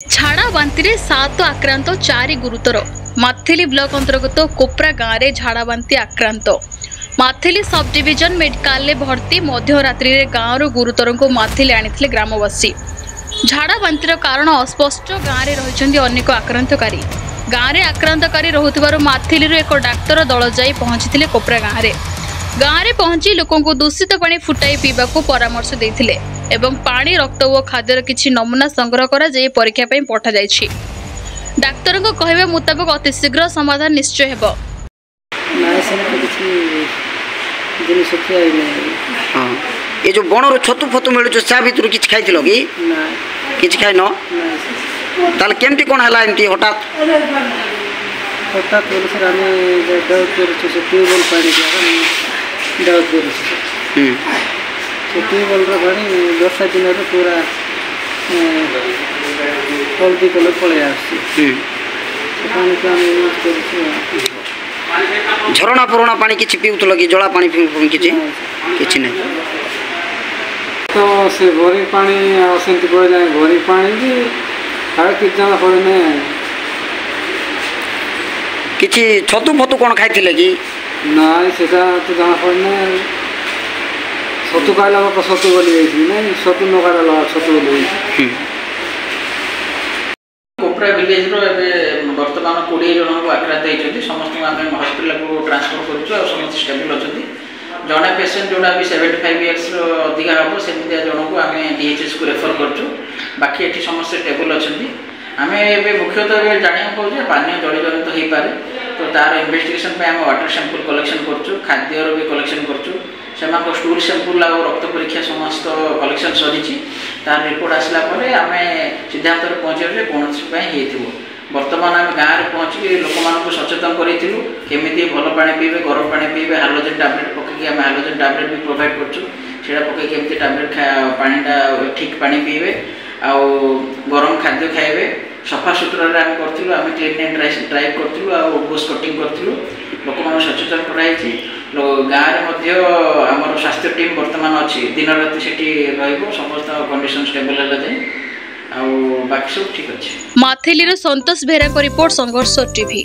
झाड़ा बांति 7 आक्रांत 4 गुरुतर। माथिली ब्लॉक अंतर्गत कोपरा गाँव में झाड़ा बांति आक्रांत। माथिली सब डिविजन मेडिकल भर्ती मध्यरात्रि गाँव गुरुतर को माथिली आनी ग्रामवासी। झाड़ा बांतिर कारण अस्पष्ट गाँव में रही अनेक आक्रांतकारी। गाँव में आक्रांतकारी रोथुबारु माथिली एक डाक्तर दल जाई पहुंची कोपरा गाँव में। गाँव में पहुंची लोकों को दूषित पानी फुटाई पीवा परामर्श देथिले एवं पानी रक्त और खाद्यर किछि नमूना संग्रह करा जाई परीक्षा पई पठा जायछि। डाक्टर को कहबे मुताबिक अति शीघ्र समाधान निश्चय हेबो। ये जो बणर छतु फतु मिलु चा भितर किछ खाइथिलो कि किछ खाइनो ताल केमती कोन हला एमती हठात हठात बोले सर आमे डाउट करू से ट्यूबवेल पानी के डाउट करू से ट्यूबवेल रो पानी वर्षा दिन रो पूरा हल्दी कलर पळे आसी पानी को आमे यूज करू झरणा पुराना पानी किछ पिउतलो कि जळा पानी पिउ किछ नै तो से भरी पानी असेंती कहले भरी पानी भी हाय कि जाना पड़े ने किछि छतु फतु कोन खाइथिले कि नाइ सेटा तो जाना पड़े ने छतु खाइला को छतु बोली गई नै छतु न खाइला छतु बोली कोपरा विलेज रो एबे वर्तमान 20 जन को आक्रांत होइछथि। समस्त आमे हॉस्पिटल को ट्रांसफर करछु और समस्त स्टेबल अछथि। जने पेशेंट जोड़ा भी 75 इयर्स रो अधिका हो सेमितिया जन को आमे डीएचएस को रेफर करछु। बाकी एठी समस्त स्टेबल अछथि। आमे एबे मुख्यतः एबे जानिया को जे पानी जड़ी जनित होई पारे तो तार इन्वेस्टिगेशन पे आमे वाटर सैंपल कलेक्शन करछु, खाद्य रो भी कलेक्शन करछु। सेमा को स्टूल सैंपल और रक्त परीक्षा समस्त कलेक्शन सरिछि। तार रिपोर्ट आसला परे आमे सिद्धांत रे पहुंचे जे कोन से हेथिबो। वर्तमान आम गाँव में पहुँची लोक मानक सचेतन करूँ केमी भल पानी पीबे गरम पानी पीबे हाइड्रोजन टैबलेट पकईकि आम हाइड्रोजन टैबलेट भी प्रोवाइड करा पकईकि एमती टैबलेट पानीटा ठीक पानी पीबे आउ गरम खाद्य खाइबे सफा सुतरा आम करूँ आम क्लीन एंड ड्राइव करूँ गोस कटिंग करूँ लोक मान सचेतन कराई गाँव में आम स्वास्थ्य टीम बर्तमान अच्छी दिन राति से समस्त कंडीशन स्टेबल है बाकी सब ठीक अच्छे। माथिली संतोष बेहरा रिपोर्ट संघर्ष टीवी।